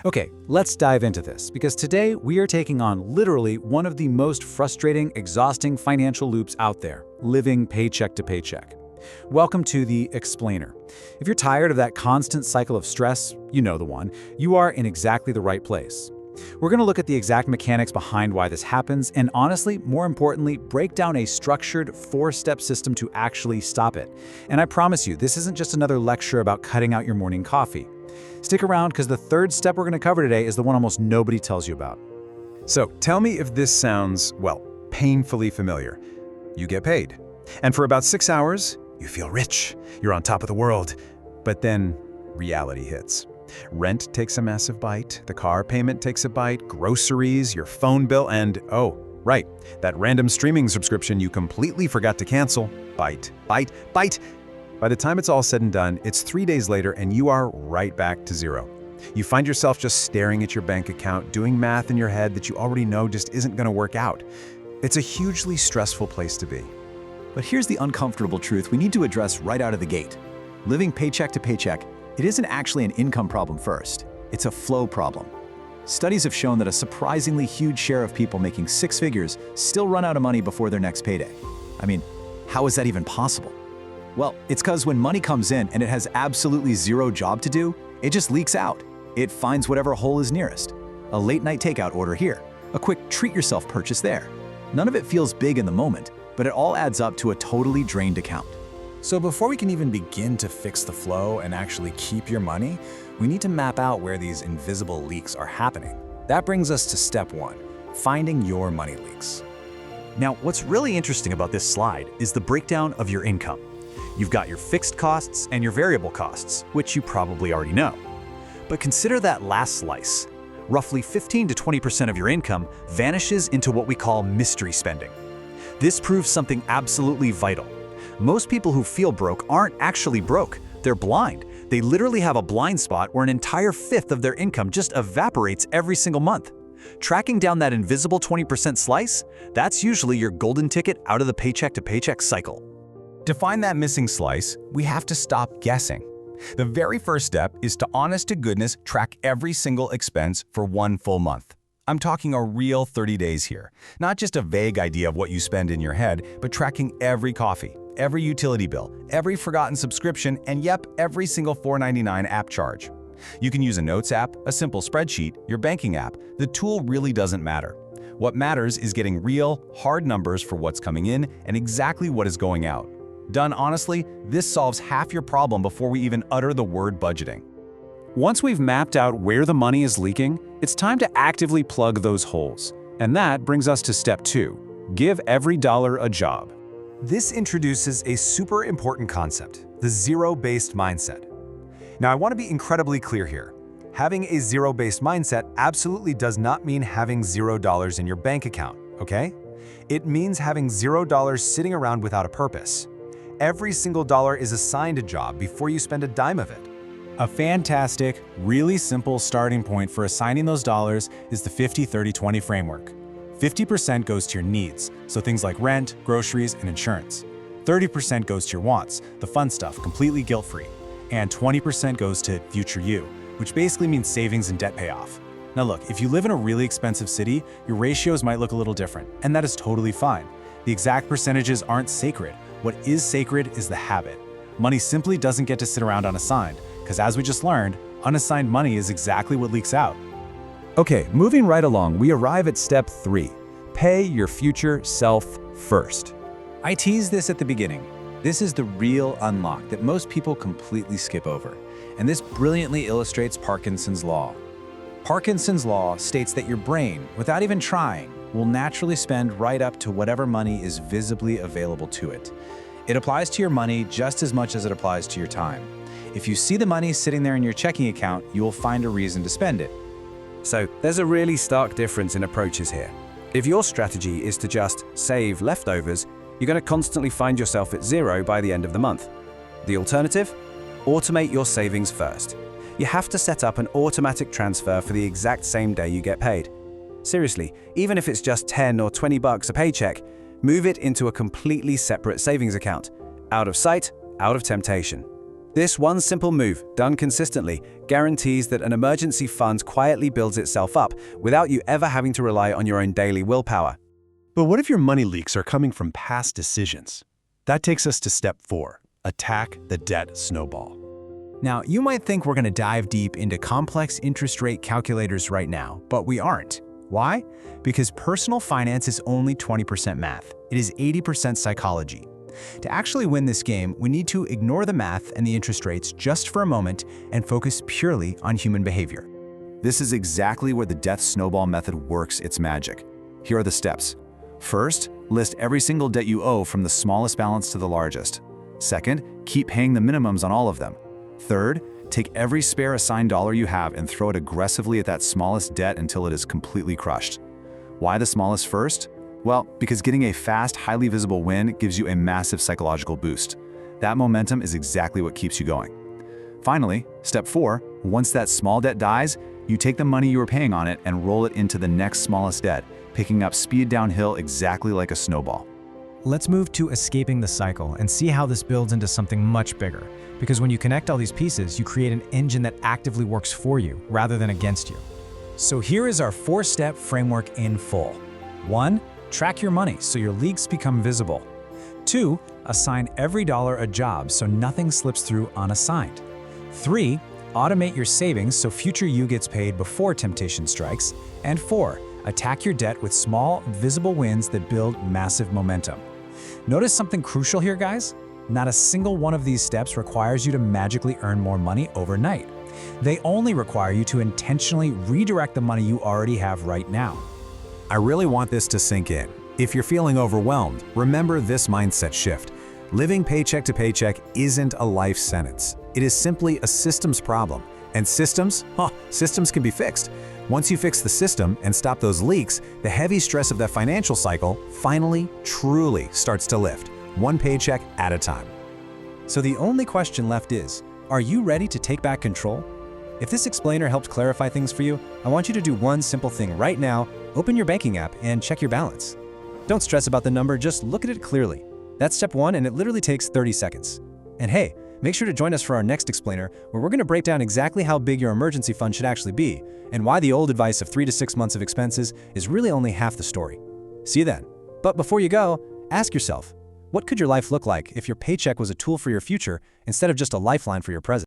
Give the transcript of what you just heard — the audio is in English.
Okay, let's dive into this, because today we are taking on literally one of the most frustrating, exhausting financial loops out there, living paycheck to paycheck. Welcome to the Explainer. If you're tired of that constant cycle of stress, you know the one, you are in exactly the right place. We're going to look at the exact mechanics behind why this happens, and honestly, more importantly, break down a structured 4-step system to actually stop it. And I promise you, this isn't just another lecture about cutting out your morning coffee. Stick around, because the third step we're going to cover today is the one almost nobody tells you about. So tell me if this sounds, well, painfully familiar. You get paid. And for about 6 hours, you feel rich. You're on top of the world. But then reality hits. Rent takes a massive bite, the car payment takes a bite, groceries, your phone bill, and oh, right, that random streaming subscription you completely forgot to cancel. Bite. By the time it's all said and done, it's 3 days later and you are right back to zero. You find yourself just staring at your bank account, doing math in your head that you already know just isn't going to work out. It's a hugely stressful place to be. But here's the uncomfortable truth we need to address right out of the gate. Living paycheck to paycheck, it isn't actually an income problem first. It's a flow problem. Studies have shown that a surprisingly huge share of people making 6 figures still run out of money before their next payday. I mean, how is that even possible? Well, it's because when money comes in and it has absolutely zero job to do, it just leaks out. It finds whatever hole is nearest. A late-night takeout order here, a quick treat-yourself purchase there. None of it feels big in the moment, but it all adds up to a totally drained account. So before we can even begin to fix the flow and actually keep your money, we need to map out where these invisible leaks are happening. That brings us to step 1, finding your money leaks. Now, what's really interesting about this slide is the breakdown of your income. You've got your fixed costs and your variable costs, which you probably already know. But consider that last slice. Roughly 15 to 20% of your income vanishes into what we call mystery spending. This proves something absolutely vital. Most people who feel broke aren't actually broke. They're blind. They literally have a blind spot where an entire fifth of their income just evaporates every single month. Tracking down that invisible 20% slice, that's usually your golden ticket out of the paycheck to paycheck cycle. To find that missing slice, we have to stop guessing. The very first step is to honest-to-goodness track every single expense for 1 full month. I'm talking a real 30 days here, not just a vague idea of what you spend in your head, but tracking every coffee, every utility bill, every forgotten subscription, and yep, every single $4.99 app charge. You can use a notes app, a simple spreadsheet, your banking app. The tool really doesn't matter. What matters is getting real, hard numbers for what's coming in and exactly what is going out. Done honestly, this solves half your problem before we even utter the word budgeting. Once we've mapped out where the money is leaking, it's time to actively plug those holes. And that brings us to step 2, give every dollar a job. This introduces a super important concept, the zero-based mindset. Now, I want to be incredibly clear here. Having a zero-based mindset absolutely does not mean having $0 in your bank account, okay? It means having $0 sitting around without a purpose. Every single dollar is assigned a job before you spend a dime of it. A fantastic, really simple starting point for assigning those dollars is the 50-30-20 framework. 50% goes to your needs, so things like rent, groceries, and insurance. 30% goes to your wants, the fun stuff, completely guilt-free. And 20% goes to future you, which basically means savings and debt payoff. Now look, if you live in a really expensive city, your ratios might look a little different, and that is totally fine. The exact percentages aren't sacred. What is sacred is the habit. Money simply doesn't get to sit around unassigned, because as we just learned, unassigned money is exactly what leaks out. Okay, moving right along, we arrive at step 3, pay your future self first. I teased this at the beginning. This is the real unlock that most people completely skip over. And this brilliantly illustrates Parkinson's law. Parkinson's law states that your brain, without even trying, will naturally spend right up to whatever money is visibly available to it. It applies to your money just as much as it applies to your time. If you see the money sitting there in your checking account, you will find a reason to spend it. So there's a really stark difference in approaches here. If your strategy is to just save leftovers, you're going to constantly find yourself at zero by the end of the month. The alternative? Automate your savings first. You have to set up an automatic transfer for the exact same day you get paid. Seriously, even if it's just 10 or 20 bucks a paycheck, move it into a completely separate savings account. Out of sight, out of temptation. This one simple move, done consistently, guarantees that an emergency fund quietly builds itself up without you ever having to rely on your own daily willpower. But what if your money leaks are coming from past decisions? That takes us to step 4, attack the debt snowball. Now, you might think we're going to dive deep into complex interest rate calculators right now, but we aren't. Why? Because personal finance is only 20% math. It is 80% psychology. To actually win this game, we need to ignore the math and the interest rates just for a moment and focus purely on human behavior. This is exactly where the death snowball method works its magic. Here are the steps. First, list every single debt you owe from the smallest balance to the largest. Second, keep paying the minimums on all of them. Third, take every spare assigned dollar you have and throw it aggressively at that smallest debt until it is completely crushed. Why the smallest first? Well, because getting a fast, highly visible win gives you a massive psychological boost. That momentum is exactly what keeps you going. Finally, step 4, once that small debt dies, you take the money you were paying on it and roll it into the next smallest debt, picking up speed downhill exactly like a snowball. Let's move to escaping the cycle and see how this builds into something much bigger. Because when you connect all these pieces, you create an engine that actively works for you rather than against you. So here is our 4-step framework in full. 1. Track your money so your leaks become visible. 2. Assign every dollar a job so nothing slips through unassigned. 3. Automate your savings so future you gets paid before temptation strikes. And 4. Attack your debt with small, visible wins that build massive momentum. Notice something crucial here, guys? Not a single one of these steps requires you to magically earn more money overnight. They only require you to intentionally redirect the money you already have right now. I really want this to sink in. If you're feeling overwhelmed, remember this mindset shift. Living paycheck to paycheck isn't a life sentence. It is simply a systems problem. And systems can be fixed. Once you fix the system and stop those leaks, the heavy stress of that financial cycle finally, truly starts to lift, one paycheck at a time. So the only question left is, are you ready to take back control? If this explainer helped clarify things for you, I want you to do one simple thing right now. Open your banking app and check your balance. Don't stress about the number, just look at it clearly. That's step 1, and it literally takes 30 seconds. And hey, make sure to join us for our next explainer, where we're going to break down exactly how big your emergency fund should actually be, and why the old advice of 3 to 6 months of expenses is really only half the story. See you then. But before you go, ask yourself, what could your life look like if your paycheck was a tool for your future instead of just a lifeline for your present?